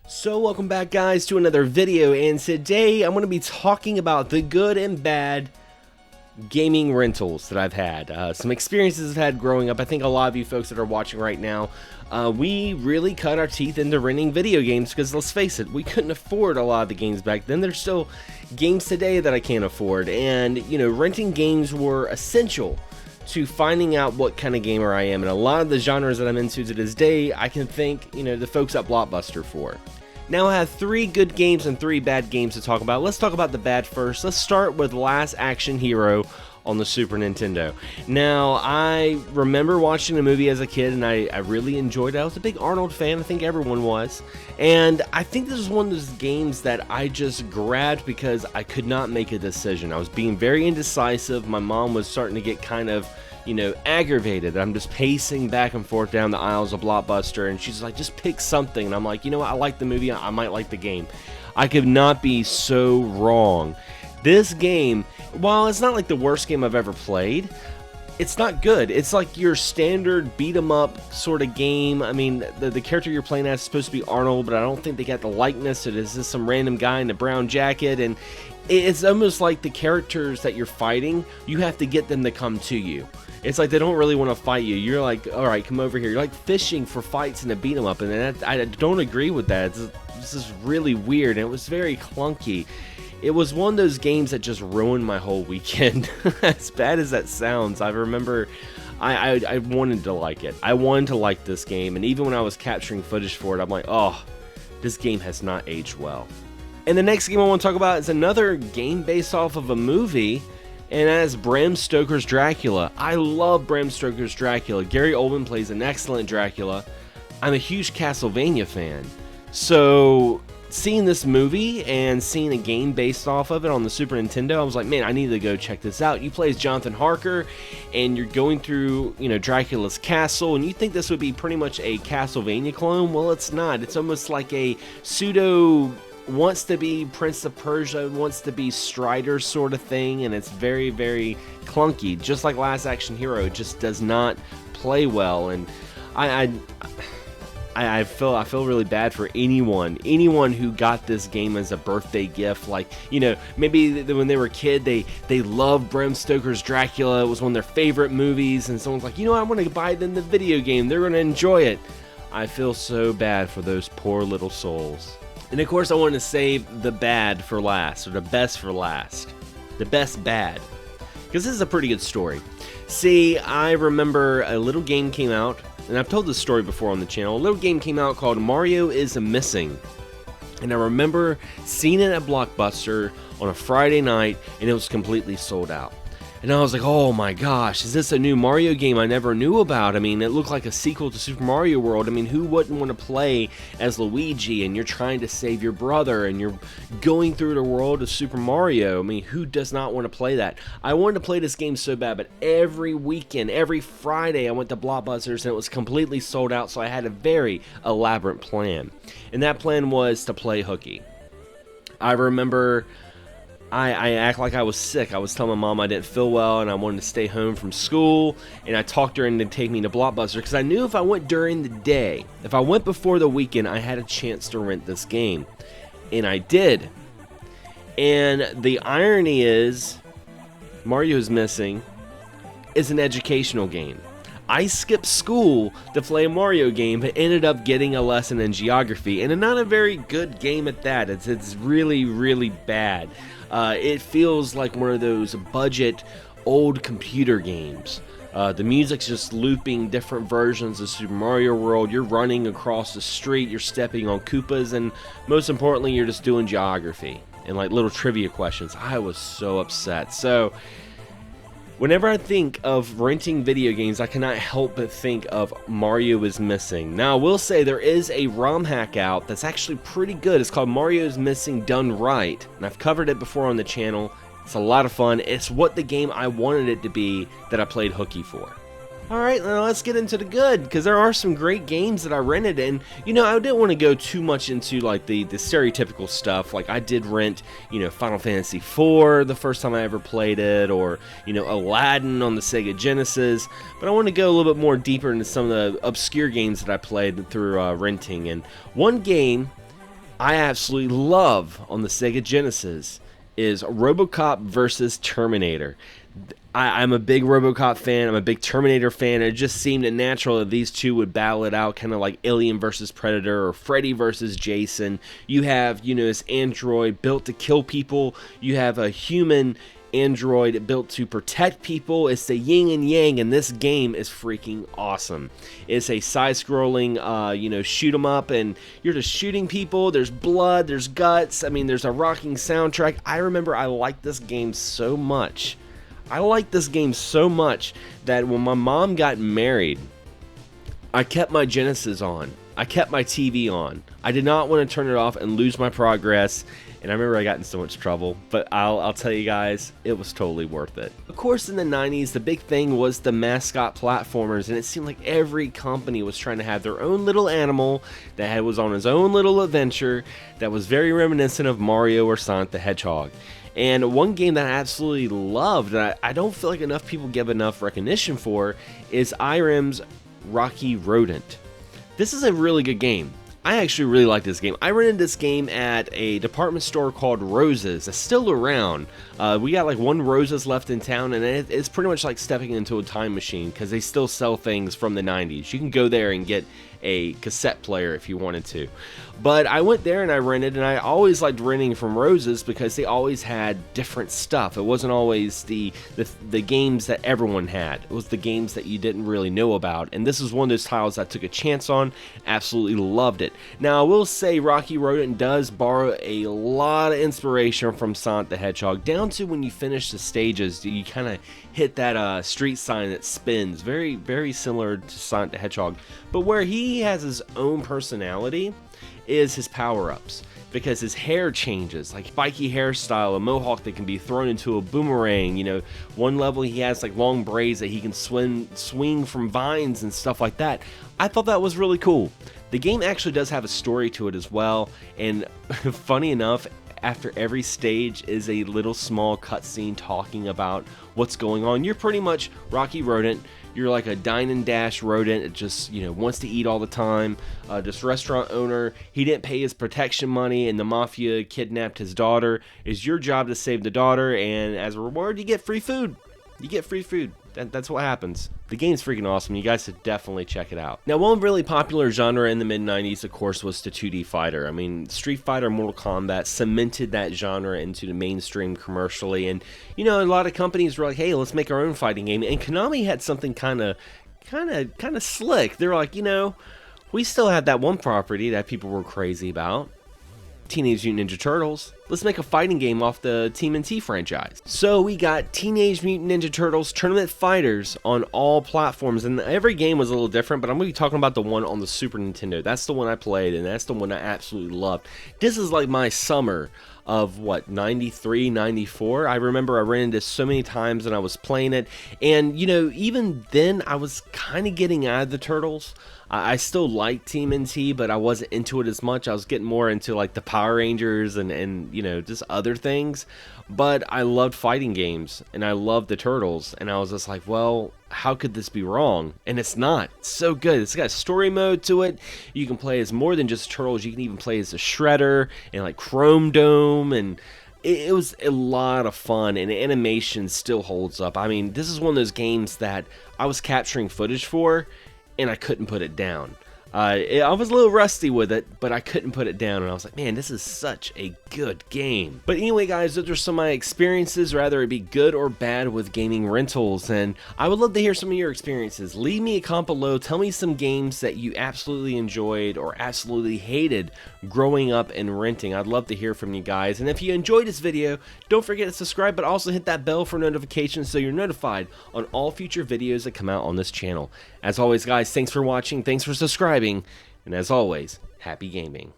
So welcome back guys to another video, and today I'm going to be talking about the good and bad gaming rentals that I've had. Some experiences I've had growing up. I think a lot of you folks that are watching right now, we really cut our teeth into renting video games because let's face it, we couldn't afford a lot of the games back then. There's still games today that I can't afford, and you know, renting games were essential to finding out what kind of gamer I am, and a lot of the genres that I'm into to this day I can thank, you know, the folks at Blockbuster for. Now I have 3 good games and 3 bad games to talk about. Let's talk about the bad first. Let's start with Last Action Hero on the Super Nintendo. Now, I remember watching the movie as a kid, and I really enjoyed it. I was a big Arnold fan. I think everyone was. And I think this is one of those games that I just grabbed because I could not make a decision. I was being very indecisive. My mom was starting to get kind of, you know, aggravated. I'm just pacing back and forth down the aisles of Blockbuster, and she's like, just pick something. And I'm like, you know what, I like the movie, I might like the game. I could not be so wrong. This game, while it's not like the worst game I've ever played, it's not good. It's like your standard beat 'em up sort of game. I mean, the character you're playing as is supposed to be Arnold, but I don't think they got the likeness. It is just some random guy in a brown jacket, and it's almost like the characters that you're fighting, you have to get them to come to you. It's like they don't really want to fight you. You're like, all right, come over here. You're like fishing for fights in a beat 'em up, and I don't agree with that. This is really weird, and it was very clunky. It was one of those games that just ruined my whole weekend. As bad as that sounds, I remember I wanted to like it. I wanted to like this game, and even when I was capturing footage for it, I'm like, oh, this game has not aged well. And the next game I want to talk about is another game based off of a movie, and that is Bram Stoker's Dracula. I love Bram Stoker's Dracula. Gary Oldman plays an excellent Dracula. I'm a huge Castlevania fan. So seeing this movie and seeing a game based off of it on the Super Nintendo, I was like, man, I need to go check this out. You play as Jonathan Harker, and you're going through, you know, Draculas Castle, and you think this would be pretty much a Castlevania clone. Well, it's not. It's almost like a pseudo wants to be Prince of Persia, wants to be Strider sort of thing, and it's very, very clunky. Just like Last Action Hero, it just does not play well, and I feel really bad for anyone who got this game as a birthday gift. Like, you know, maybe when they were a kid, they loved Bram Stoker's Dracula. It was one of their favorite movies, and someone's like, you know what, I want to buy them the video game. They're going to enjoy it. I feel so bad for those poor little souls. And of course, I wanted to save the bad for last, or the best for last. The best bad. Because this is a pretty good story. See, I remember a little game came out, and I've told this story before on the channel. A little game came out called Mario is Missing. And I remember seeing it at Blockbuster on a Friday night, and it was completely sold out. And I was like, oh my gosh, is this a new Mario game I never knew about? I mean, it looked like a sequel to Super Mario World. I mean, who wouldn't want to play as Luigi, and you're trying to save your brother, and you're going through the world of Super Mario? I mean, who does not want to play that? I wanted to play this game so bad, but every weekend, every Friday, I went to Blockbusters, and it was completely sold out, so I had a very elaborate plan. And that plan was to play hooky. I remember I act like I was sick. I was telling my mom I didn't feel well and I wanted to stay home from school, and I talked her into taking me to Blockbuster because I knew if I went during the day, if I went before the weekend, I had a chance to rent this game. And I did. And the irony is, Mario is Missing is an educational game. I skipped school to play a Mario game, but ended up getting a lesson in geography, and not a very good game at that. It's really, really bad. It feels like one of those budget old computer games. The music's just looping different versions of Super Mario World. You're running across the street, you're stepping on Koopas, and most importantly, you're just doing geography and like little trivia questions. I was so upset. So whenever I think of renting video games, I cannot help but think of Mario is Missing. Now, I will say there is a ROM hack out that's actually pretty good. It's called Mario is Missing Done Right, and I've covered it before on the channel. It's a lot of fun. It's what the game I wanted it to be that I played hooky for. Alright, now let's get into the good, because there are some great games that I rented, and, you know, I didn't want to go too much into, like, the stereotypical stuff. Like, I did rent, you know, Final Fantasy IV the first time I ever played it, or, you know, Aladdin on the Sega Genesis, but I want to go a little bit more deeper into some of the obscure games that I played through renting, and one game I absolutely love on the Sega Genesis is Robocop versus Terminator. I'm a big Robocop fan. I'm a big Terminator fan. It just seemed natural that these two would battle it out, kind of like Alien versus Predator or Freddy versus Jason. You have, you know, this android built to kill people. You have a human android built to protect people. It's the yin and yang, and this game is freaking awesome. It's a side-scrolling, you know, shoot 'em up, and you're just shooting people. There's blood, there's guts. I mean, there's a rocking soundtrack. I remember I liked this game so much. I liked this game so much that when my mom got married, I kept my Genesis on. I kept my TV on. I did not want to turn it off and lose my progress. And I remember I got in so much trouble, but I'll tell you guys, it was totally worth it. Of course, in the 90s, the big thing was the mascot platformers, and it seemed like every company was trying to have their own little animal that was on his own little adventure that was very reminiscent of Mario or Sonic the Hedgehog. And one game that I absolutely loved, that I don't feel like enough people give enough recognition for, is IREM's Rocky Rodent. This is a really good game. I actually really like this game. I rented this game at a department store called Rose's. It's still around. We got like one Rose's left in town, and it's pretty much like stepping into a time machine because they still sell things from the 90s. You can go there and get a cassette player if you wanted to. But I went there and I rented, and I always liked renting from Rose's because they always had different stuff. It wasn't always the games that everyone had. It was the games that you didn't really know about, and this is one of those titles I took a chance on. Absolutely loved it. Now, I will say Rocky Rodent does borrow a lot of inspiration from Sonic the Hedgehog, down to when you finish the stages, you kind of hit that street sign that spins. Very, very similar to Sonic the Hedgehog. But where he has his own personality is his power-ups, because his hair changes, like spiky hairstyle, a mohawk that can be thrown into a boomerang. You know, one level he has like long braids that he can swing from vines and stuff like that. I thought that was really cool. The game actually does have a story to it as well, and funny enough, after every stage is a little small cutscene talking about what's going on. You're pretty much Rocky Rodent. You're like a dine and dash rodent. It just, you know, wants to eat all the time. This restaurant owner, he didn't pay his protection money, and the mafia kidnapped his daughter. It's your job to save the daughter, and as a reward, you get free food. You get free food. That's what happens. The game's freaking awesome. You guys should definitely check it out. Now, one really popular genre in the mid-90s, of course, was the 2D fighter. I mean, Street Fighter, Mortal Kombat cemented that genre into the mainstream commercially. And, you know, a lot of companies were like, hey, let's make our own fighting game. And Konami had something kind of slick. They were like, you know, we still had that one property that people were crazy about. Teenage Mutant Ninja Turtles. Let's make a fighting game off the TMNT franchise. So we got Teenage Mutant Ninja Turtles Tournament Fighters on all platforms, and every game was a little different, but I'm going to be talking about the one on the Super Nintendo. That's the one I played, and that's the one I absolutely loved. This is like my summer of, what, 93, 94? I remember I ran into so many times and I was playing it, and, you know, even then I was kind of getting out of the Turtles. I still liked TMNT, but I wasn't into it as much. I was getting more into like the Power Rangers and you know, just other things. But I loved fighting games, and I loved the Turtles, and I was just like, well, how could this be wrong? And it's not. It's so good. It's got a story mode to it. You can play as more than just Turtles. You can even play as a Shredder and like Chrome Dome, and it was a lot of fun, and the animation still holds up. I mean, this is one of those games that I was capturing footage for, and I couldn't put it down. I was a little rusty with it, but I couldn't put it down, and I was like, man, this is such a good game. But anyway, guys, those are some of my experiences, rather it be good or bad, with gaming rentals, and I would love to hear some of your experiences. Leave me a comment below. Tell me some games that you absolutely enjoyed or absolutely hated growing up and renting. I'd love to hear from you guys, and if you enjoyed this video, don't forget to subscribe, but also hit that bell for notifications so you're notified on all future videos that come out on this channel. As always, guys, thanks for watching, thanks for subscribing, and as always, happy gaming.